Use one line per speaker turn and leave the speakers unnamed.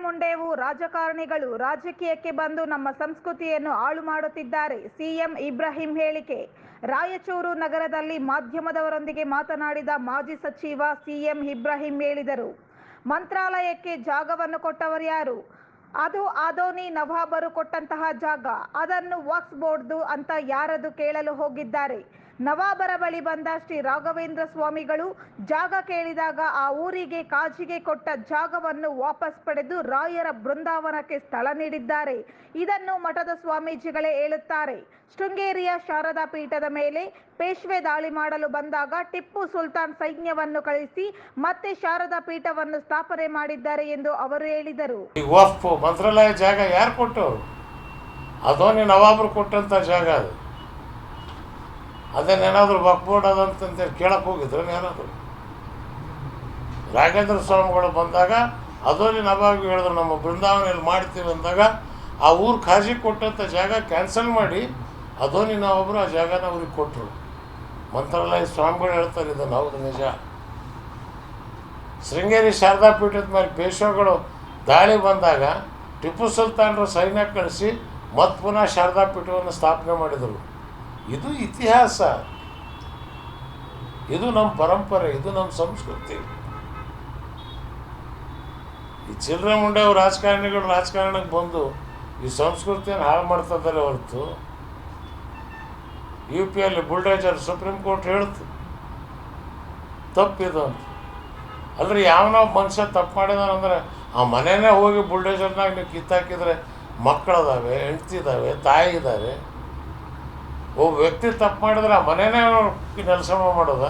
ಮುಂಡೇವು ರಾಜಕಾರಣಿಗಳು ರಾಜಕೀಯಕ್ಕೆ ಬಂದು ನಮ್ಮ ಸಂಸ್ಕೃತಿಯನ್ನು ಹಾಳು ಮಾಡುತ್ತಿದ್ದಾರೆ. ಸಿಎಂ ಇಬ್ರಾಹಿಂ ಹೇಳಿಕೆ. ರಾಯಚೂರು ನಗರದಲ್ಲಿ ಮಾಧ್ಯಮದವರೊಂದಿಗೆ ಮಾತನಾಡಿದ ಮಾಜಿ ಸಚಿವ ಸಿಎಂ ಇಬ್ರಾಹಿಂ ಹೇಳಿದರು, ಮಂತ್ರಾಲಯಕ್ಕೆ ಜಾಗವನ್ನು ಕೊಟ್ಟವರು ಯಾರು? ಅದು ಆದೋನಿ ನವಾಬರು ಕೊಟ್ಟಂತಹ ಜಾಗ. ಅದನ್ನು ವಕ್ಫ್ ಬೋರ್ಡ್ದು ಅಂತ ಯಾರದು ಕೇಳಲು ಹೋಗಿದ್ದಾರೆ. ನವಾಬರ ಬಳಿ ಬಂದ ಶ್ರೀ ರಾಘವೇಂದ್ರ ಸ್ವಾಮಿಗಳು ಜಾಗ ಕೇಳಿದಾಗ ಆ ಊರಿಗೆ ಕಾಜಿಗೆ ಕೊಟ್ಟ ಜಾಗವನ್ನು ವಾಪಸ್ ಪಡೆದು ರಾಯರ ಬೃಂದಾವನಕ್ಕೆ ಸ್ಥಳ ನೀಡಿದ್ದಾರೆ. ಇದನ್ನು ಮಠದ ಸ್ವಾಮೀಜಿಗಳೇ ಹೇಳುತ್ತಾರೆ. ಶೃಂಗೇರಿಯ ಶಾರದಾ ಪೀಠದ ಮೇಲೆ ಪೇಶ್ವೆ ದಾಳಿ ಮಾಡಲು ಬಂದಾಗ ಟಿಪ್ಪು ಸುಲ್ತಾನ್ ಸೈನ್ಯವನ್ನು ಕಳಿಸಿ ಮತ್ತೆ ಶಾರದಾ ಪೀಠವನ್ನು ಸ್ಥಾಪನೆ ಮಾಡಿದ್ದಾರೆ ಎಂದು ಅವರು ಹೇಳಿದರು.
ಮಂತ್ರಾಲಯ ಜಾಗ ಯಾರು ಕೊಟ್ಟವರು? ಅದೋನಿ ನವಾಬರು ಕೊಟ್ಟಂತ ಜಾಗ ಅದು. ಅದನ್ನೇನಾದರೂ ವಕ್ಫ್ ಬೋರ್ಡ್ ಅದಂತಂತೇಳಿ ಕೇಳಕ್ಕೆ ಹೋಗಿದ್ರು ಏನಾದರೂ? ರಾಘವೇಂದ್ರ ಸ್ವಾಮಿಗಳು ಬಂದಾಗ ಅದೋನಿ ನವಾಬ್ ಹೇಳಿದ್ರು ನಮ್ಮ ಬೃಂದಾವನೆಯಲ್ಲಿ ಮಾಡ್ತೀವಿ ಅಂದಾಗ ಆ ಊರು ಖಾಜಿ ಕೊಟ್ಟಂಥ ಜಾಗ ಕ್ಯಾನ್ಸಲ್ ಮಾಡಿ ಅದೋನಿ ನವಾಬರು ಆ ಜಾಗನ ಅವ್ರಿಗೆ ಕೊಟ್ಟರು. ಮಂತ್ರಾಲಯ ಸ್ವಾಮಿಗಳು ಹೇಳ್ತಾರೆ ಇದನ್ನು, ಹೌದು ನಿಜ. ಶೃಂಗೇರಿ ಶಾರದಾ ಪೀಠದ ಮೇಲೆ ಪೇಶ್ವೆಗಳು ದಾಳಿ ಬಂದಾಗ ಟಿಪ್ಪು ಸುಲ್ತಾನರು ಸೈನ್ಯ ಕಳಿಸಿ ಮತ್ತೆ ಪುನಃ ಶಾರದಾ ಪೀಠವನ್ನು ಸ್ಥಾಪನೆ ಮಾಡಿದರು. ಇದು ಇತಿಹಾಸ, ಇದು ನಮ್ಮ ಪರಂಪರೆ, ಇದು ನಮ್ಮ ಸಂಸ್ಕೃತಿ. ಈ ಚಿಲ್ಲರೆ ಮುಂಡೆಯವರು ರಾಜಕಾರಣಿಗಳು ರಾಜಕಾರಣಕ್ಕೆ ಬಂದು ಈ ಸಂಸ್ಕೃತಿಯನ್ನು ಹಾಳು ಮಾಡ್ತಾ ಇದ್ದಾರೆ ಹೊರತು UPಯಲ್ಲಿ ಬುಲ್ಡೇಜರ್ ಸುಪ್ರೀಂ ಕೋರ್ಟ್ ಹೇಳ್ತು ತಪ್ಪಿದು ಅಂತ. ಅಲ್ರಿ ಯಾವನೋ ಮನುಷ್ಯ ತಪ್ಪು ಮಾಡಿದಾನಂದ್ರೆ ಆ ಮನೆಯೇ ಹೋಗಿ ಬುಲ್ಡೇಜರ್ನಾಗ ನೀವು ಕಿತ್ತಾಕಿದ್ರೆ ಮಕ್ಕಳದಾವೆ, ಹೆಂಡ್ತಿದ್ದಾವೆ, ತಾಯಿ ಇದ್ದಾವೆ. ಒಬ್ಬ ವ್ಯಕ್ತಿ ತಪ್ಪು ಮಾಡಿದ್ರೆ ಆ ಮನೆಯೇ ನೆಲಸಮ ಮಾಡೋದ?